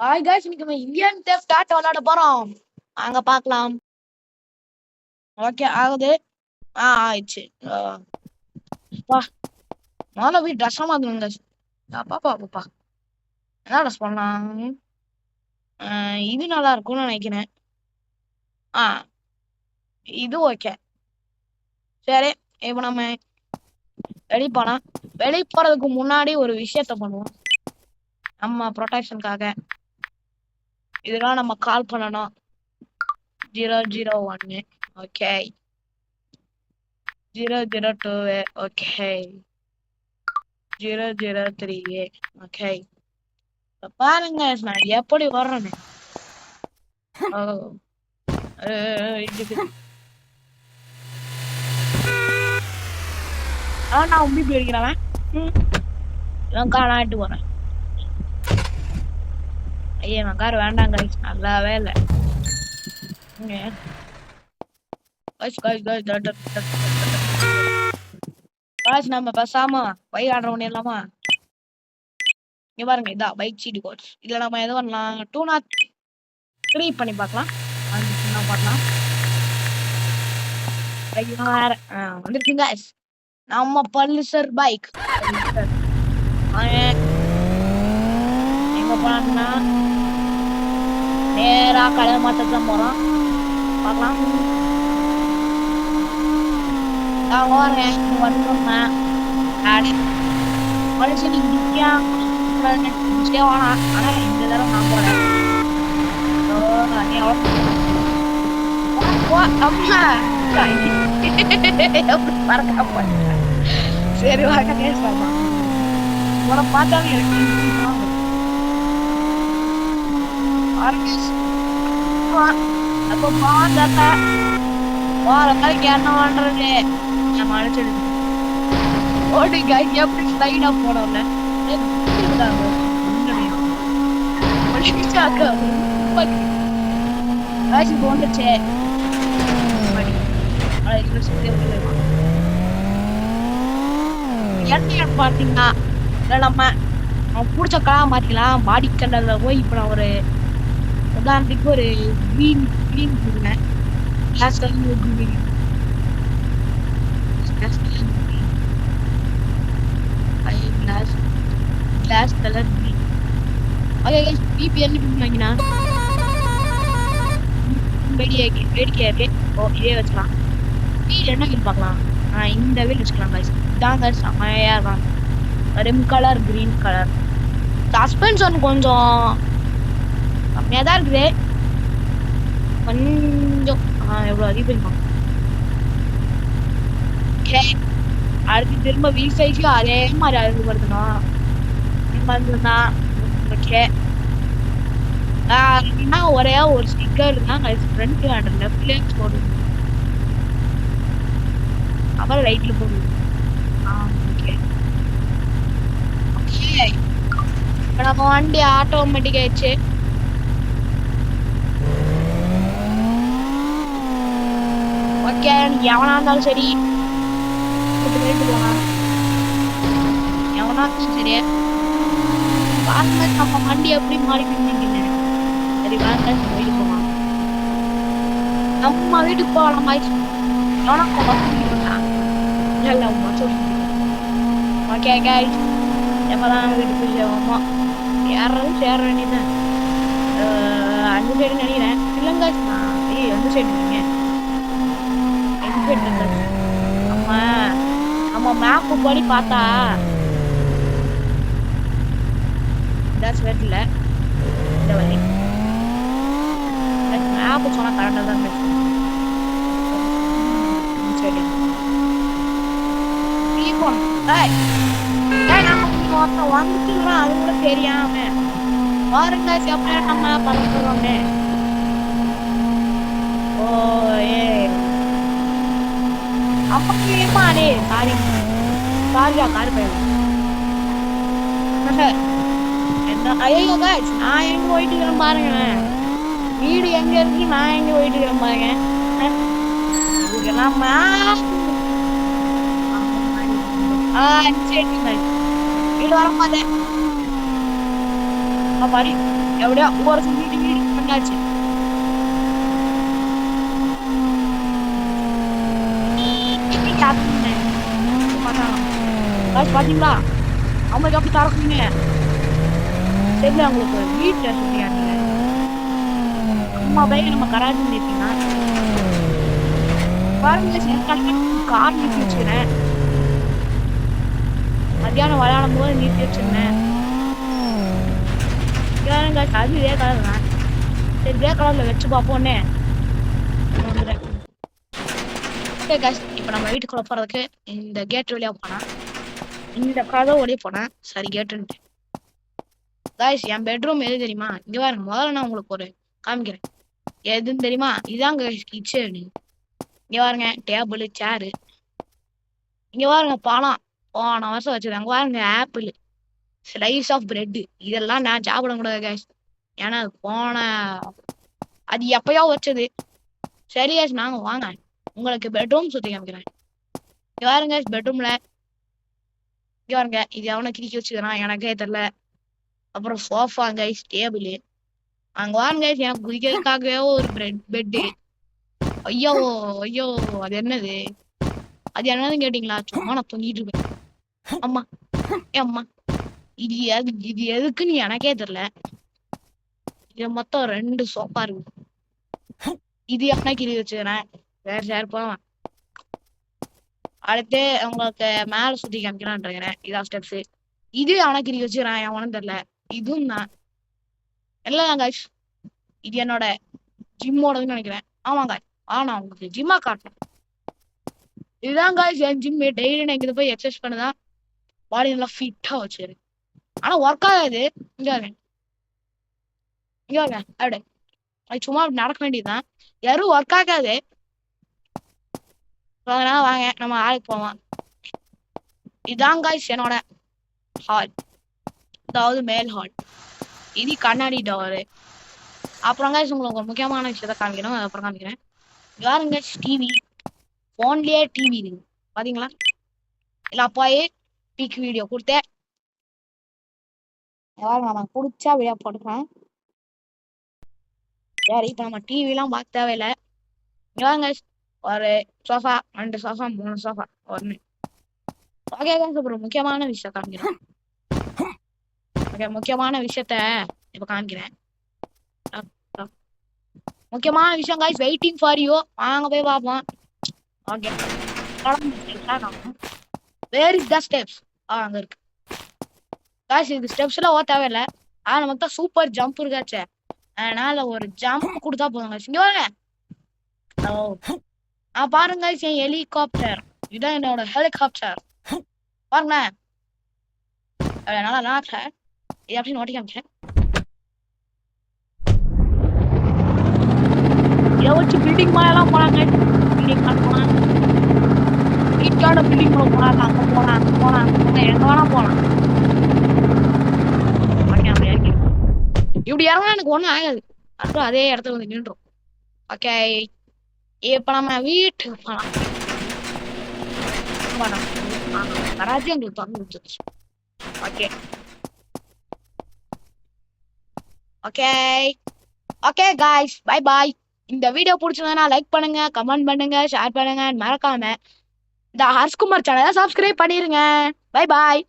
Hi guys இன்னைக்கு நம்ம Indian deft ஆட்ட விளையாட போறோம். அங்க பார்க்கலாம். ஓகே ஆகுது. ஆயிடுச்சு. வா முதல்ல போய் ட்ரெஸ் மாத்தணுங்க. பாப்பா என்ன ட்ரெஸ் பண்ணலாம்? இது நல்லா இருக்கும்னு நினைக்கிறேன். ஆ இது ஓகே. சரி இப்போ நம்ம வெளியே போலாம். வெளியே போறதுக்கு முன்னாடி ஒரு விஷயத்த பண்ணுவோம். நம்ம ப்ரொடெக்ஷனுக்காக இதெல்லாம் நம்ம கால் பண்ணணும். 001 ஓகே 002 ஓகே 003 ஓகே பாருங்க நான் எப்படி வர்றேன்னு. நான் உம்பி போயிருக்கிறவன் காணாட்டு போறேன். ஐயா நான் கார் வேண்டாங்க நல்லாவே இல்லை. நம்ம பேசாம பைக் ஆர்டர் பண்ணிடலாமா? இங்க பாருங்க இதான் பைக் சீட் கோட்ஸ். இதுல நம்ம எது பண்ணலாம்? 203 பண்ணி பார்க்கலாம். பார்க்கலாம் வந்துருக்குங்க நம்ம பல்சர் பைக். எங்க போனா நேரா கடை மாத்தான் போறோம். பார்க்கலாம் மனுஷன் ஆனா இந்த தடவை நான் போறேன். சரி வாங்க பேசலாமா? உன பார்த்தாலும் எனக்கு அப்ப பார்த்தா வார நாளைக்கு என்ன பண்றது? நான் மனுஷன் ஓடிங்க எப்படி ஸ்லைடா போனோம்ல வந்துச்சு. என்ன பாத்தீங்கன்னா நம்ம பிடிச்ச கலா மாத்திக்கலாம். பாடி கலர்ல போய் இப்ப நான் ஒரு உதாரணத்துக்கு ஒரு கிரீன் கொடுங்க. Glass colour green. Okay guys பிபி என்ன பண்ணுவீங்கன்னா வேடிக்கையா இருக்கு. ஓ இதே வச்சுக்கலாம். வீல் என்ன வீல் பார்க்கலாம். இந்த வீல் வச்சுக்கலாம் गाइस. இதாங்க செமையா இருக்கும். RAM colour green colour. Suspension கொஞ்சம் கம்மியா தான் இருக்குது. கொஞ்சம் எவ்வளோ அதிகம். ஓகே அடுத்து திரும்ப வீல் சைஸ்க்கு அதே மாதிரி அழகு வருதுணும். ஓகே ஒரே ஒரு ஸ்டிக்கர் தான் ஃப்ரண்ட் ஹேண்ட் லெஃப்ட்ல போடுது. அப்புறம் ரைட்ல போடுது. ஓகே ஓகே இப்போ நம்ம வண்டி ஆட்டோமேட்டிக் ஆயிடுச்சு. ஓகே எவனா இருந்தாலும் சரி எவனா இருந்தாலும் சரி வாங்க நம்ம வண்டி எப்படி மாறி பின்னீங்க. சரி வாங்க வீட்டுக்கு போகலாம். நம்ம வீட்டுக்கு போகலாம். ஓகே गाइस எப்பதான் வீட்டுக்கு போவோமா? யாராவது சேர வேண்டியதான். 5 சைடு நினைக்கிறேன். இல்லைங்க எந்த சைடு நீங்க நம்ம மேப்பு படி பார்த்தா இல்ல இந்த வழி மேப்பு சொன்னா கரெக்டா தான் சரி வந்துட்டுலாம் அது கூட தெரியாம பாருங்க எப்ப நம்ம பறந்துடுவோமே. ஓ அப்பமாடே சாரி சாரியா கார் போயிடும். ஐயோ गाइस நான் எங்க போயிட்டு இருக்கேன் பாருங்க. வீடு எங்க இருக்கு நான் எங்க போயிட்டு இருக்கேன் பாருங்க. இதுக்கெல்லாம் சரி வீடு வர மாட்டேன் பாடி எப்படியா ஒரு வீடு வீடு பண்ணாச்சு. பாத்தீங்களா அவங்களுக்கு அப்படி தரக்குங்க தெரியல உங்களுக்கு வீட்டுல சொல்லியா நீங்க அம்மா பையன் நம்ம கராஜ் நிறுத்தினா பாருங்க கார் நிறுத்தி வச்சுக்கிறேன். மத்தியானம் விளையாடும் போது நிறுத்தி வச்சிருந்தேன். அது இதே கலர் தான். சரி இதே கலர்ல வச்சு பார்ப்போன்னே வந்துடுறேன். ஓகே காய்ஸ், இப்போ நம்ம வீட்டுக்குள்ள போறதுக்கு இந்த கேட் வழியா போனா இந்த கதவு வழியா போனேன். சரி கேட்டுன்ட்டு காய்ஸ் என் பெட்ரூம் எது தெரியுமா? இங்க பாருங்க, முதல்ல நான் உங்களுக்கு ஒரு காமிக்கிறேன். எதுன்னு தெரியுமா? இதாங்க கிச்சன். இங்க பாருங்க டேபிள் சேரு. இங்க பாருங்க பழம் போன வருஷம் வச்சிருக்கேன். அங்க பாருங்க ஆப்பிள், ஸ்லைஸ் ஆஃப் பிரெட். இதெல்லாம் நான் சாப்பிட கூடாது காய்ஸ், ஏன்னா அது எப்பயோ வச்சது. சரி காய்ஸ், நாங்க வாங்க உங்களுக்கு பெட்ரூம் சுத்தி காமிக்கிறேன். இங்க பாருங்க பெட்ரூம்ல இங்க பாருங்க இது எவனை கிரிக்கி வச்சுக்கிறான் எனக்கே தெரியல. அப்புறம் சோஃபா கைஸ், டேபிள். அங்க வாங்க எனக்கு குதிக்கிறதுக்காகவே ஒரு பெட்டு. ஐயோ ஐயோ, அது என்னது? அது என்னதுன்னு கேட்டீங்களா? சும்மா நான் தூங்கிட்டு இருப்பேன். அம்மா அம்மா, இது எதுக்குன்னு எனக்கே தெரியல. இது மொத்தம் 2 சோஃபா இருக்கு. இது என்ன கிரி வச்சுக்கிறேன். வேற சார் போவேன். அடுத்து உங்களுக்கு மேல சுத்தி காமிக்கிறான். இதான் ஸ்டெப்ஸ். இது அவனை கிரி வச்சுக்கிறேன், எவனும் தெரியல. இதுவும் தான் எல்லாம் காய்ஸ். இது என்னோட ஜிம்மோடதுன்னு நினைக்கிறேன். ஆமாங்க, ஆனா உங்களுக்கு ஜிம்மா காட்டணும். இதுதான் காய்ஸ் என் ஜிம். டெய்லி நான் இங்க போய் எக்ஸசைஸ் பண்ணுதான் பாடி நல்லா ஃபிட்டா வச்சிரு. ஆனா ஒர்க் ஆகாது. இங்க அப்படி அது சும்மா நடக்க வேண்டியதுதான். யாரும் ஒர்க் ஆகாது. அதனால வாங்க நம்ம ஆளுக்கு போவோம். இதான் காய்ஸ் என்னோட ஹால், அதாவது மேல் ஹால். இது கண்ணாடி டோரு. அப்புறம் காய்ஸ் உங்களுக்கு ஒரு முக்கியமான விஷயத்த காமிக்கணும், அப்புறம் காமிக்கிறேன். யாருங்க டிவி, போன்லயே டிவி இருக்கு பாத்தீங்களா? இல்ல அப்பாயே பீக் வீடியோ கொடுத்தேன். நம்ம பிடிச்சா வீடியோ போட்டுக்கலாம். சரி இப்ப நம்ம டிவி எல்லாம் பார்க்க தேவையில்லை. வாங்க ஒரு சோஃபா, 2 சோஃபா, 3 சோஃபா, 1. ஓகே அப்புறம் முக்கியமான விஷயம் காமிக்கிறேன். ஓகே முக்கியமான விஷயத்த இப்ப காமிக்கிறேன். முக்கியமான விஷயம் காய்ஸ், வெயிட்டிங் ஃபார் யூ. வாங்க போய் பார்ப்போம். Okay where is the steps? அங்க இருக்கு காய்ஸ். இது ஸ்டெப்ஸ்ல ஓ தேவையில்லை. ஆனா நமக்கு தான் சூப்பர் ஜம்ப் இருக்காச்சே, அதனால ஒரு ஜம்ப் கொடுத்தா போதும் காய்ஸ். இங்க வாங்க. பாருங்க என் ஹெலிகாப்டர். இதான் என்னோட ஹெலிகாப்டர் பாருங்க. நல்லா சார் இது அப்படின்னு ஓட்டி காமிச்சேன். இதை வச்சு பில்டிங் மேலாம் போனாங்க. பில்டிங் மேல போனாங்க, வீட்டோட பில்டிங் மேல போனாங்க. அங்க போலாம் அங்க போலாம் அங்க போனா எங்க வேணா போலாம். இப்படி இறங்கினா எனக்கு ஒண்ணும் ஆகாது. அப்புறம் அதே இடத்துல வந்து நின்றும். ஓகே இப்ப நம்ம வீட்டுக்கு போலாம். கராஜி எங்களுக்கு திறந்து வச்சிருச்சு. Okay okay okay guys, bye bye. இந்த வீடியோ பிடிச்சிருந்தா லைக் பண்ணுங்க, கமெண்ட் பண்ணுங்க, ஷேர் பண்ணுங்க. மறக்காம இந்த ஹர்ஷ்குமார் சேனலை சப்ஸ்கிரைப் பண்ணிருங்க. Bye bye.